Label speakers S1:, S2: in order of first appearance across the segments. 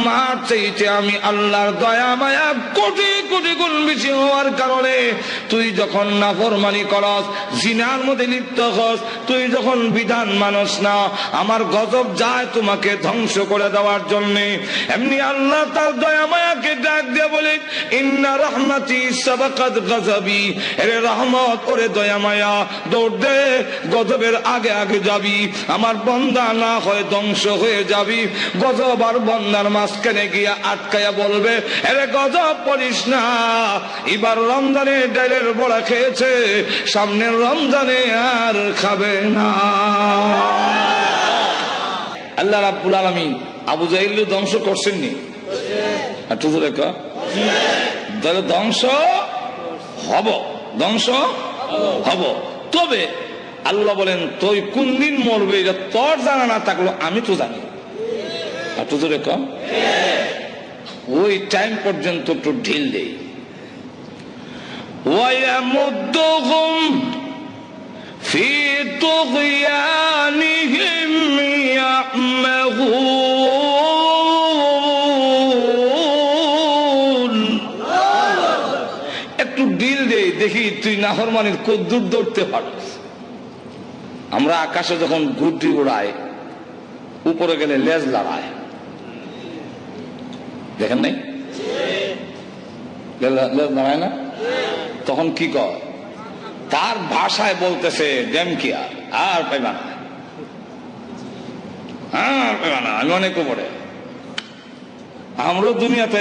S1: মার চাইতে আমি আল্লাহর দয়া মায়া কোটি কোটি গুণ বেশি হওয়ার কারণে তুই যখন নাফরমানি করস, জিনার মধ্যে লিপ্ত হস, তুই যখন বিধান মানস না, আমার গজব যায় তোমাকে ধ্বংস করে দেওয়ার জন্য। এমনি আল্লাহ তার দয়া মায়াকে ডাক দিয়ে বলে, ইন্না রাহমাতি সাবাকাত গজবি, এরে রহমত ওরে দয়া মায়া, দৌড় দে, গজবের আগে আগে যাবি, আমার বন্দা না হয় ধ্বংস হয়ে যাবি। গজব আর বন্দার মাঝখানে গিয়া আটকায়া বলবে, এরে গজব করিস না, এবার রমজানে ডালের বড়া খেয়েছে, সামনের রমজানে আর খাবে না। আল্লাহ রাব্বুল আলামিন আবু জাহেল ধ্বংস করছেননি? একটু জোরে কর। তাহলে ধ্বংস হব, ধ্বংস হব। তবে আল্লাহ বলেন, তুই কোন দিন মরবে এটা তোর জানা না থাকলো আমি তো জানি। একটু জোরে কর। ওই টাইম পর্যন্ত একটু ঢিল দেই। ওয়ায়ামুদ্দুহুম ফি তুগয়ানিহিম ইয়াহমাহুন। একটু ঢিল দেই, দেখি তুই নাফরমানির কদ্দুর দৌড়তে পারিস। আমরা আকাশে যখন গুড্ডি উড়াই, উপরে গেলে লেজ লড়ায়, দেখেন নাই? লেজ লড়ায় না? তখন কি কর? তার ভাষায় বলতেছে ডেমকিয়া, আর পাইবা না, আর পাইবা না, আমি অনেক উপরে। আমরা দুনিয়াতে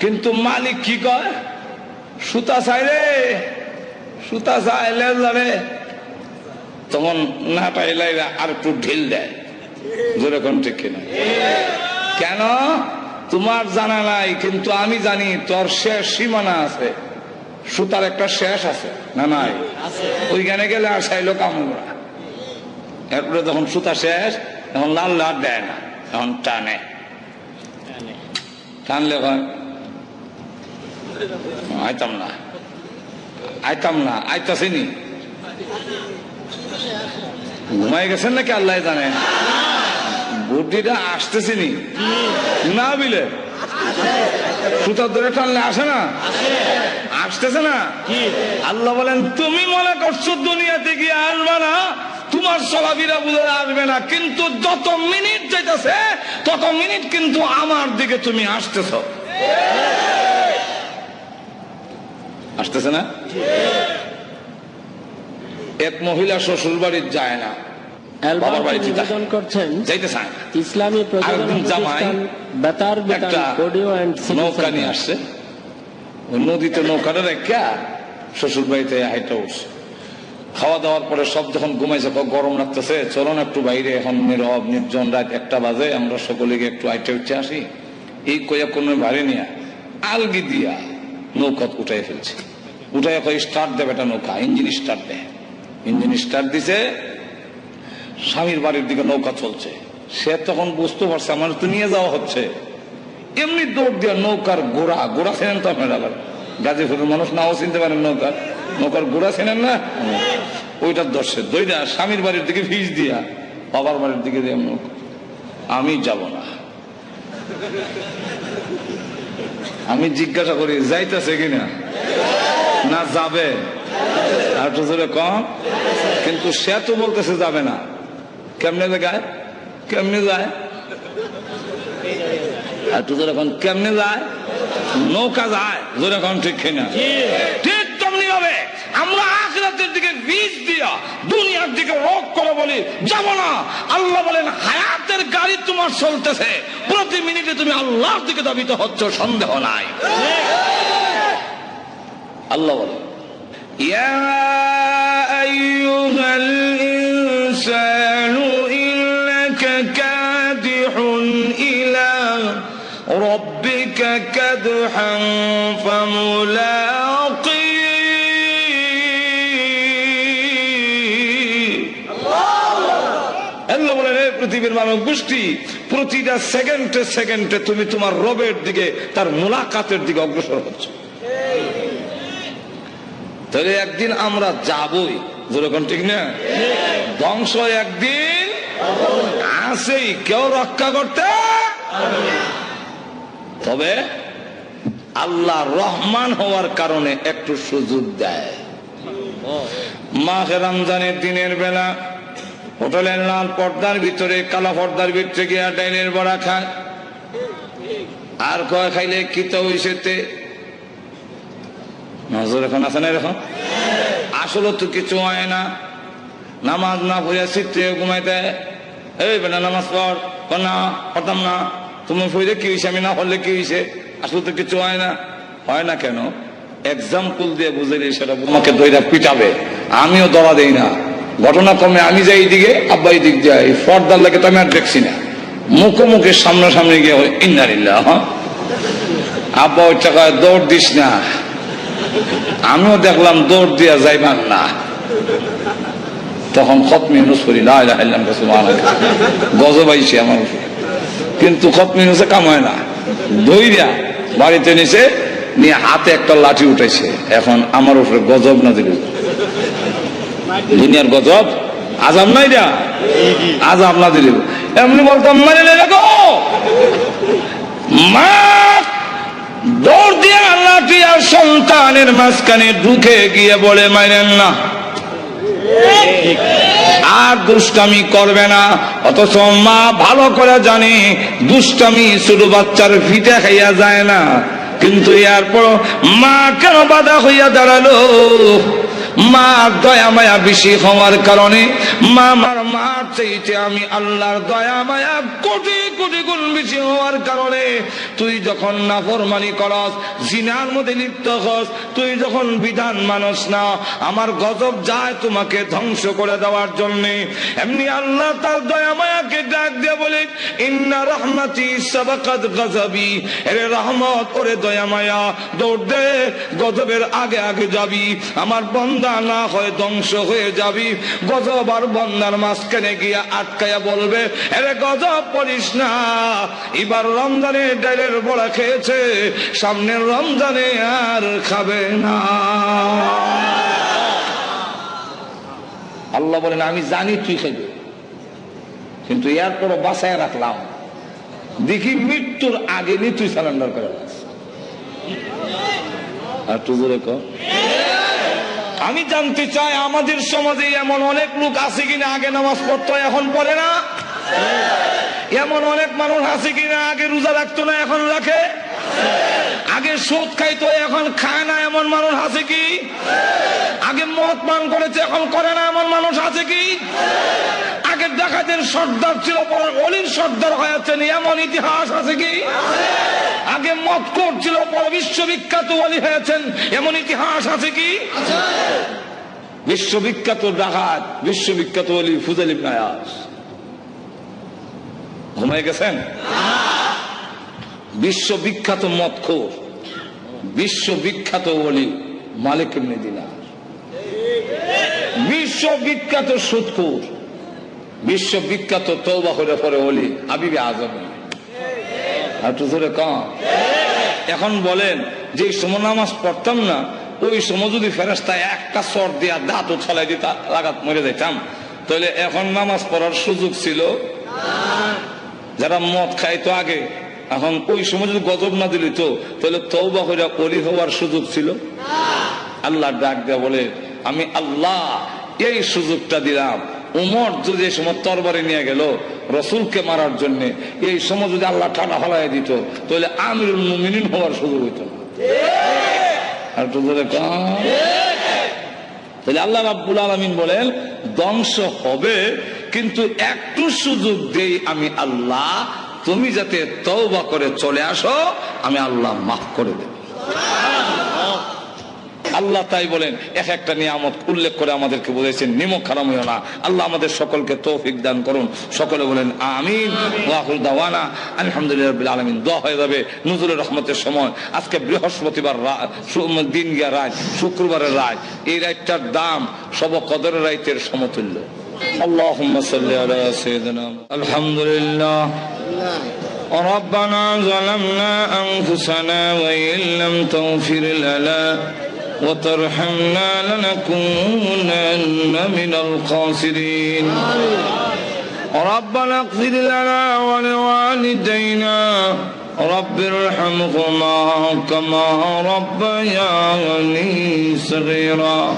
S1: কিন্তু মালিক কি কয়? সুতা চাই রে, সুতা চাই, লেজ লড়ে। তখন না পাইলাই আর একটু ঢিল দেয়। যেরকম ঠিক কিনা? কেন? তোমার জানা নাই, কিন্তু আমি জানি তোর শেষ সীমানা আছে, সুতার একটা শেষ আছে না নাই? ওইখানে গেলে আর চাইলো কামড়া। এরপরে যখন সুতা শেষ, তখন লাল লাল দেয় না, তখন টানে, টানলে হয় আইতাম না, আইতাম না, আইতাছিনি। ঘুমাই গেছেন নাকি আল্লাহ জানে। বুদ্ধিটা আসতেছিনি না বিলে সুতার ধরে টানলে আসে না, আসতেছে না। আল্লাহ বলেন, তুমি মনে করছো দুনিয়াতে গিয়ে আসবে না, তোমার চলাফেরা বুঝে আসবে না, কিন্তু যত মিনিট যাইতেছে তত মিনিট কিন্তু আমার দিকে তুমি আসতেছ। আসতেছে না? এক মহিলা শ্বশুর বাড়ির যায় না, বাবার বাড়িতে যাইতে চায় না।
S2: ইসলামী
S1: জামাই একটা নৌকা নিয়ে আসছে, নদীতে নৌকাটা রেখা শ্বশুর বাড়িতে হাইটা উঠছে। খাওয়া দাওয়ার পরে সব যখন ঘুমাইছে, গরম লাগতেছে, চলুন একটু বাইরে, এখন নীরব নির্জন, রাত 1টা বাজে, আমরা সকলে একটু আইটে উঠে আসি। এই কয়া কোন ভারী নিয়ে আলগি দিয়া নৌকা উঠাই ফেলছে। উঠাই স্টার্ট দেবে, একটা নৌকা ইঞ্জিন স্টার্ট দেয়। ইঞ্জিন স্টার্ট দিছে, স্বামীর বাড়ির দিকে নৌকা চলছে। সে তখন বুঝতে পারছে আমার তো নিয়ে যাওয়া হচ্ছে। এমনি দৌড় দিয়া নৌকার গোড়া, গোড়া চেনেন তো আপনারা, আবার গাজীপুরের মানুষ নাও চিনতে পারেন, নৌকার গোড়া চেনেন না, ওইটার দর্শে দইটা স্বামীর বাড়ির দিকে ফিস দিয়া বাবার বাড়ির দিকে দিয়ে নৌকা। আমি যাব না। আমি জিজ্ঞাসা করি যাইতেছে কিনা, না যাবে, আর একটু জোরে কম। কিন্তু সে তো বলতেছে যাবে না। কেমনে যায়, কেমনে যায়, আর একটু জোরে কম, কেমনে যায়? নৌকা যায়, জোরে কম, ঠিক কিনা? ঠিক তেমনি হবে আমরা আখিরাতের দিকে বীজ দিয়া দুনিয়ার দিকে রোগ করে বলি যাব না। আল্লাহ বলেন, হায়াতের গাড়ি তোমার চলতেছে, প্রতি মিনিটে তুমি আল্লাহর দিকে ধাবিত হচ্ছ, সন্দেহ নাই। আল্লাহ বলেন, ইয়া আইয়ুহাল ইনসানু ইন্নাকা কাদিহুন ইলা রাব্বিকা কাদহান ফামুলাকি। আল্লাহ বলেন, এই পৃথিবীর মানব গোষ্ঠী, প্রতিটা সেকেন্ডে সেকেন্ডে তুমি তোমার রবের দিকে, তার মুলাকাতের দিকে অগ্রসর হচ্ছ। তাহলে একদিন আমরা যাবই, যেরকম ঠিক না? ধ্বংস একদিন আসেই, কেউ রক্ষা করতে। তবে আল্লাহ রহমান হওয়ার কারণে একটু সুযোগ দেয়। মাহে রমজানের দিনের বেলা হোটেলের লাল পর্দার ভিতরে কালা পর্দার ভিতরে গিয়া ডাইনের বড়া খায়, আর কয় খাইলে কি তো হইছে নজর এখন আছে না এরকম? আসলে তো কিছু হয় না, নামাজ না পড়িয়া চিত্রে ঘুমাই দেয়। এই বেটা নামাজ পড়, না পড়তাম না, তুমি পড়লে কি হয়েছে, আমি না পড়লে কি হয়েছে? আসলে তো কিছু হয় না। হয় না কেন? এক্সাম্পল দিয়ে বুঝাইলে সেটা তোমাকে দইরা পিটাবে, আমিও ধরা দেই না। ঘটনা কমে আমি যাই দিকে, আব্বা এই দিক যাই, পর্দার লাগে তো আমি আর দেখছি না, মুখোমুখি সামনাসামনি গিয়ে ইন্নালিল্লাহ, আব্বা ওই টাকায় দৌড় দিস না। আমিও দেখলাম দৌড় দিয়া যাইবার না, তখন খতম ইউনুস করি, লা ইলাহা ইল্লাল্লাহ সুবহানাল্লাহ, গজব আইছে আমার উপরে। কিন্তু খতম ইউনুসে কাম হয় না, দইরা বাড়িতে নিছে নিয়ে হাতে একটা লাঠি উঠাইছে, এখন আমার উপরে গজব না দিল। দুনিয়ার গজব, আজাব নাই যা, আজাব না দিল। এমনি বলতাম মানে দেখো মা দৌড় দিয়ে লাঠি আর সন্তানের মাঝখানে ঢুকে গিয়ে বলে মাইরেন না, আর দুষ্টামি করবে না। অথচ মা ভালো করে জানে দুষ্টামি ছোট বাচ্চার ফিতে খাইয়া যায় না, কিন্তু এরপর মা কেন বাধা হইয়া দাঁড়ালো? মা দয়া মায়া বেশি হওয়ার কারণে, মার চাইতে আমি আল্লাহর দয়া মায়া কোটি কোটি গুণ বেশি হওয়ার কারণে, তুই যখন নাফরমানি করস, জিনার মধ্যে লিপ্ত হস, তুই যখন বিধান মানস না, আমার গজব যায় তোমাকে ধ্বংস করে দেওয়ার জন্য। এমনি আল্লাহ তার দয়া মায়াকে ডাক দিয়ে বলে, ইন্না রহমাতি সাবাকাত গজবি, এরে রহমত ওরে দয়া মায়া, দৌড় দে, গজবের আগে আগে যাবি, আমার বন্দা না হয় ধ্বংস হয়ে যাবি। গজব আর বন্দার মাঝখানে গিয়া আটকায়া বলবে, এরে গজব পড়িস না, এবার রমজানে ডাইলের বড়া খেয়েছে, সামনের রমজানে আর খাবে না। আল্লাহ বলেন আমি জানি তুই খাইবে, কিন্তু এরপরও বাঁচায় রাখলাম, দেখি মৃত্যুর আগে নি তুই সারেন্ডার করে। আর তুই বলে আমি জানতে চাই আমাদের সমাজে এমন অনেক লোক আছে কিনা আগে নামাজ পড়তো এখন পড়ে না? এমন অনেক মানুষ আছে কিনা আগে রোজা রাখতো না এখন রাখে? আগে সুদ খাইতো এখন খায় না এমন মানুষ আছে কি? আগে মদ পান করেছে এখন করে না এমন মানুষ আছে কি? আগে ডাকাতের সর্দার ছিল পরে অলির সর্দার হয়েছেন এমন ইতিহাস আছে কি? আগে মদ করছিল পরে বিশ্ববিখ্যাত অলি হয়েছেন এমন ইতিহাস আছে কি? বিশ্ববিখ্যাত ডাকাত, বিশ্ববিখ্যাত অলি ফুজাইল ইবনে আয়াস ঘুমাই গেছেন? বিশ্ববিখ্যাত মদখোর, বিশ্ববিখ্যাত ওলি মালিক ইবনে দিনার, বিশ্ববিখ্যাত সুদখোর, বিশ্ববিখ্যাত তওবা করে পরে ওলি হাবিবে আজম। আর তো জোরে কম। এখন বলেন যে সময় নামাজ পড়তাম না, ওই সময় যদি ফেরেশতা একটা চর দিয়া দাঁত ছলাই দিতা লাগাত মরে যাইতাম, তাহলে এখন নামাজ পড়ার সুযোগ ছিল? যারা মদ খাইতো আগে, এখন ওই সময় যদি গজব না দিল তো তাহলে তওবা করে ওলি হওয়ার সুযোগ ছিল? আল্লাহ ডাক দেয়া বলে আমি আল্লাহ এই সুযোগটা দিলাম। উমর যদি এই সময় তরবারি নিয়ে গেল রসুলকে মারার জন্য, এই সময় যদি আল্লাহ টানা হলাই দিত তাহলে আমিরুল মুমিনিন হওয়ার সুযোগ হইত না। আর তো তাহলে আল্লাহ রাব্বুল আলামিন বলেন ধ্বংস হবে, কিন্তু একটু সুযোগ দেই আমি আল্লাহ, তুমি যাতে তওবা করে চলে আসো, আমি আল্লাহ মাফ করে দেব। আল্লাহ তাই বলেন এক একটা নিয়ামত উল্লেখ করে আমাদেরকে বলেছেন নিমক হারাম হইও না। আল্লাহ আমাদের সকলকে তৌফিক দান করুন। সকলে বলেন আমিন। ওয়া আখিরু দাওয়ানা আলহামদুলিল্লাহি রাব্বিল আলামিন। দোয়া হয়ে যাবে নুজুলের রহমতের সময়। আজকে বৃহস্পতিবার দিন গিয়া রাত, শুক্রবারের রাত, এই রাতটার দাম সব কদরের রাতের সমতুল্য। আল্লাহুম্মা সাল্লি আলা সাইয়্যিদিনা আলহামদুলিল্লাহ। ربنا ظلمنا أنفسنا وإن لم تغفر لنا وترحمنا لنكونن من الخاسرين ربنا اغفر لنا ولوالدينا رب ارحمهما كما ربياني صغيرا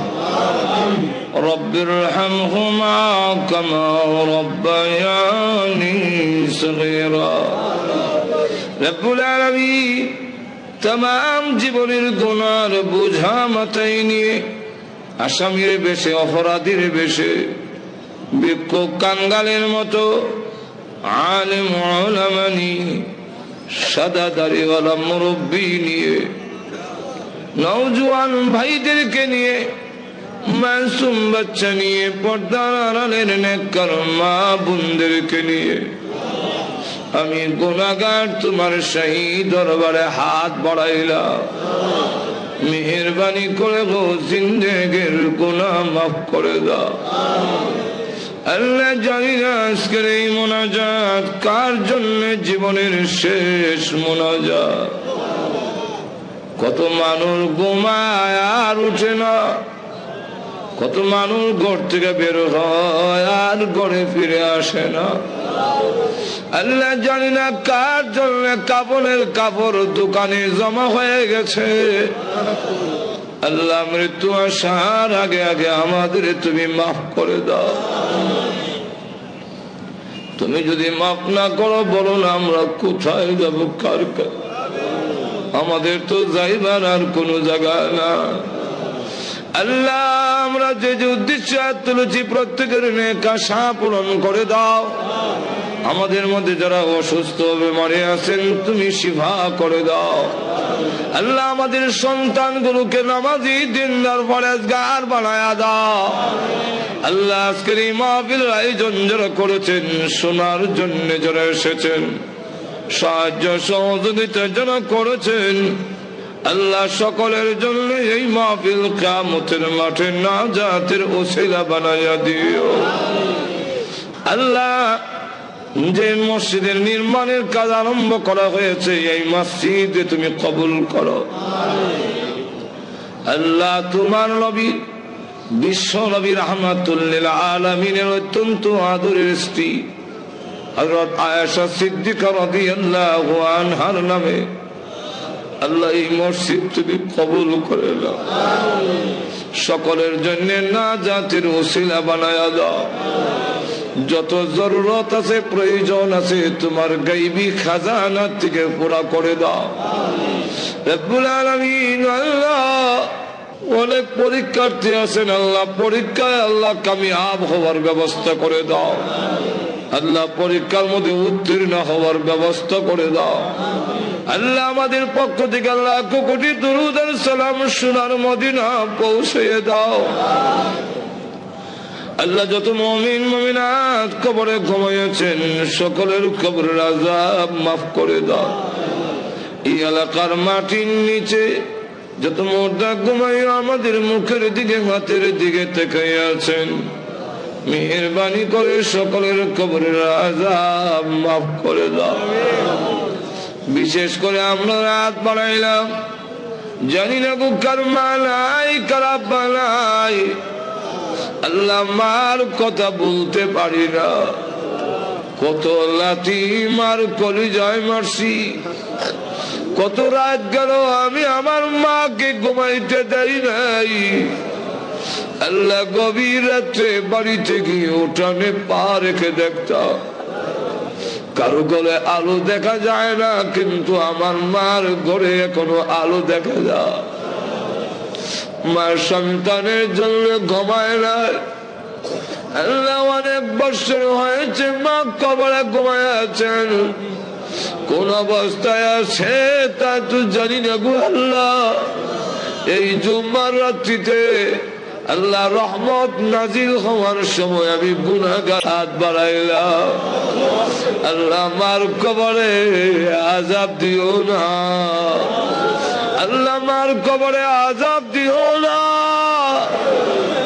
S1: رب ارحمهما كما ربياني صغيرا رب العالمين तमाम জীবনের গুনার বোঝা মাথায় নিয়ে আসামির বেশে অপরাধীর বেশে ভিক্ষুক কাঙ্গালের মতো আলেম উলামা নিয়ে সাদা দাড়িওয়ালা মুরব্বী নিয়ে নওজোয়ান ভাইদেরকে নিয়ে মাসুম বাচ্চা নিয়ে পর্দার আড়ালের নেককার মা বোনদেরকে নিয়ে আমি গুনাহগার তোমার শাহী দরবারে হাত বাড়াইলাম মেহেরবানি করে গো জিন্দেগির গুনাহ মাফ করে দাও আল্লাহ জানি না আজকের এই মোনাজাত কার জন্য জীবনের শেষ মোনাজাত কত মানুষ ঘুমায় আর উঠে না কত মানুষ ঘর থেকে বের হয় আর ঘরে ফিরে আসে না আল্লাহ জানি না কার জন্য কাপড়ের কাপড় দোকানে জমা হয়ে গেছে আল্লাহ মৃত্যু আসার আগে আগে আমাদের তুমি মাফ করে দাও তুমি যদি মাফ না করো বলো না আমরা কোথায় যাব কার আমাদের তো যাইবার আর কোনো জায়গা না আল্লাহ আমরা যে যে উদ্দেশ্যে তুলেছি প্রত্যেকের নেক আশা পূরণ করে দাও আমাদের মধ্যে যারা অসুস্থ বেমারে আছেন তুমি শিফা করে দাও আল্লাহ আমাদের সন্তানগুলোকে নামাজি দিনদার পরেজগার বানায়া দাও আল্লাহ আজকের এই মাহফিল আয়োজন যারা করেছেন শোনার জন্য যারা এসেছেন সাহায্য সহযোগিতা যারা করেছেন আল্লাহ সকলের জন্য এই মাহফিল কিয়ামতের মাঠে নাজাতের ওসিলা বানায়া দিও আল্লাহ যে মসজিদের নির্মাণের কাজ আরম্ভ করা হয়েছে এই মসজিদে তুমি কবুল করো আল্লাহ তোমার নবী বিশ্ব নবী রাহমাতুল লিল আলামিনের অত্যন্ত আদরের স্ত্রী হযরত আয়েশা সিদ্দিকা রাদিয়াল্লাহু আনহার নামে আল্লাহ এই মসজিদ তুমি কবুল করে নাও সকলের জন্য নাজাতের ওসিলা বানায়া দাও যত জরুরত আছে প্রয়োজন আছে তোমার গায়বী খাজানা থেকে পুরা করে দাও রব্বুল আলামিন আল্লাহ অনেক পরীক্ষার্থী আছেন আল্লাহ পরীক্ষায় আল্লাহ কামিয়াব হওয়ার ব্যবস্থা করে দাও আল্লাহ পরীক্ষার মধ্যে উত্তীর্ণ হওয়ার ব্যবস্থা করে দাও আল্লাহ আমাদের পক্ষ থেকে আল্লাহ কোটি দুরূদ আর সালাম সোনার মদিনা পৌঁছে দাও আল্লাহ যত মুমিন মুমিনাত কবরে ঘুমিয়েছেন সকলের কবরের আযাব মাফ করে দাও এই এলাকার মাটির নিচে যত মুর্দা ঘুমায় আমাদের মুখের দিকে হাতের দিকে তাকিয়ে আছেন মেহেরবানি করে সকলের কবরের আযাব মাফ করে দাও বিশেষ করে আমরা রাত বাড়াইলাম জানি না গো কার মালাই খারাপ বানাই আল্লাহ মার কথা বলতে পারি না কত লাথি মার কলিজায় মারছি কত রাত গেল আমি আমার মাকে ঘুমাইতে দেই নাই আল্লাহ গভীর রাত্রে বাড়িতে গিয়ে উঠানে পা রেখে দেখতাম কারো গলে আলো দেখা যায় না কিন্তু আমার মার ঘরে এখনো আলো দেখা যায় মার সন্তানের জন্য ঘুমায় না আল্লাহ অনেক বছর হয়েছে মা কবরে ঘুমায় আছেন কোন অবস্থায় আছে তা তো জানি না গো আল্লাহ এই জুম্মার রাত্রিতে আল্লাহ রহমত নাজিল হওয়ার সময় আমি গুনাহগার হাত বাড়াইলাম আল্লাহ মার কবরে আযাব দিও না আল্লাহ মার কবরে আযাব দিও না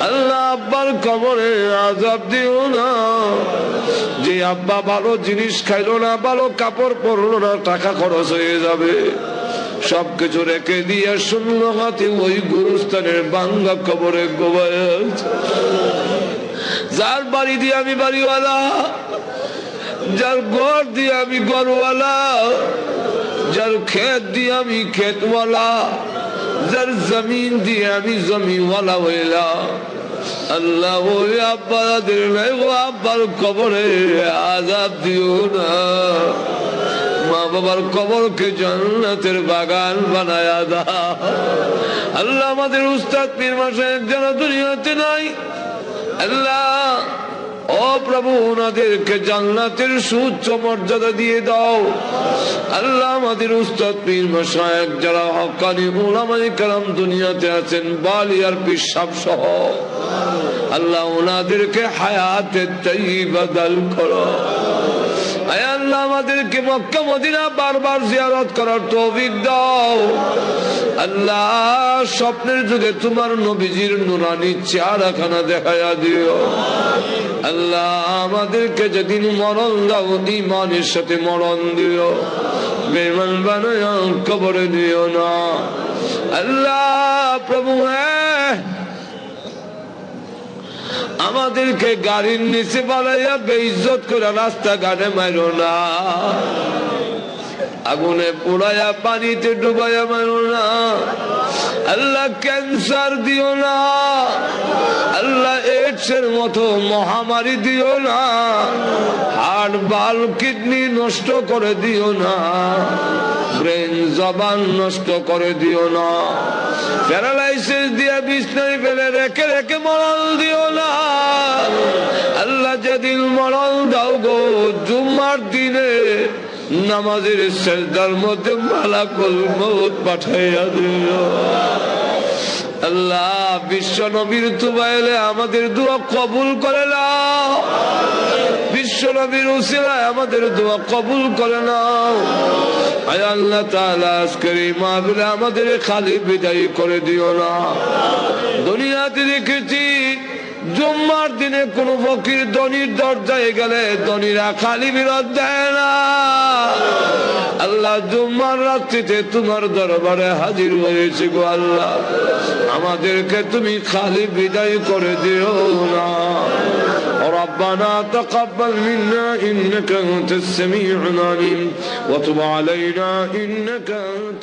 S1: আল্লাহ আব্বার কবরে আযাব দিও না যে আব্বা ভালো জিনিস খাইলো না ভালো কাপড় পরলো না টাকা খরচ হয়ে যাবে
S2: সবকিছু রেখে দিয়ে শূন্য হাতে ওই গুরুস্থানের ভাঙ্গা কবরে গোবায় যার বাড়ি দিয়ে আমি বাড়িওয়ালা, যার ঘর দিয়ে আমি ঘরওয়ালা, যার ক্ষেত দিয়ে আমি ক্ষেতওয়ালা, যার জমিন দিয়ে আমি জমিওয়ালা হইলাম। আল্লাহ ওই আব্বাদের নাই, ও আব্বার কবরে আযাব দিও না, মা বাবার কবরকে জান্নাতের বাগান বানায়া দাও। আল্লাহ আমাদের উস্তাদ পীর মাশায়েখ যারা দুনিয়াতে নাই, আল্লাহ ও প্রভু ওনাদেরকে জান্নাতের সুউচ্চ মর্যাদা দিয়ে দাও। আল্লাহ আমাদের উস্তাদ পীর মাশায়েখ যারা হক্কানি উলামায়ে কেরাম দুনিয়াতে আছেন, বালিয়ার পীর সাহেব সহ, আল্লাহ ওনাদেরকে হায়াতে তাইয়্যিবা দান করো। আয় আল্লাহ আমাদেরকে মক্কা মদিনা বারবার জিয়ারত করার তৌফিক দাও। আল্লাহ স্বপ্নের যুগে তোমার নবীজির নুরানি চেহারাখানা দেখায়া দিও। আল্লাহ আমাদেরকে যেদিন মরণ দাও ঈমানের সাথে মরণ দিও, বেঈমান বানায়া কবরে দিও না। আল্লাহ প্রভু আমাদেরকে গাড়ির নিচে বানাইয়া বেইজ্জত করে রাস্তাঘাটে মারো না, আগুনে পোড়াইয়া পানিতে ডুবাইয়া মারো না। আল্লাহ ক্যান্সার দিও না, আল্লাহ এইডসের মতো মহামারী দিও না, হার্ট বাল কিডনি নষ্ট করে দিও না, ব্রেন জবান নষ্ট করে দিও না, প্যারালাইসিস দিয়ে বিছনায় ফেলে রেখে রেখে মরণ দিও না। আল্লাহ যেদিন মরণ দাও গো জুম্মার দিনে নামাজের সেজদার মধ্যে মালাকুল মউত পাঠাইয়া দিও। আল্লাহ বিশ্ব নবীর তুবাইলে আমাদের দোয়া কবুল করে নাও, বিশ্ব নবীর উসিলায় আমাদের দোয়া কবুল করে নাও। আয় আল্লাহ তাআলা আজকের এই মাহফিলে আমাদের খালি বিদায় করে দিও না। দুনিয়াতে দেখেছি জুম্মার দিনে কোন ফকির ধনীর দরজায় গেলে ধনীরা খালি বিরত দেয় না। আল্লাহ জুম্মার রাত্রিতে তোমার দরবারে হাজির হয়েছে গো আল্লাহ, আমাদেরকে তুমি খালি বিদায় করে দিও না। ربنا تقبل منا إنك أنت السميع العليم وتب علينا إنك أنت।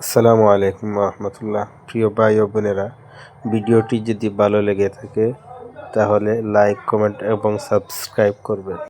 S3: আসসালামু আলাইকুম ওয়া রাহমাতুল্লাহ। প্রিয় ভাই ও বোনেরা, ভিডিওটি যদি ভালো লেগে থাকে তাহলে লাইক, কমেন্ট এবং সাবস্ক্রাইব করবেন।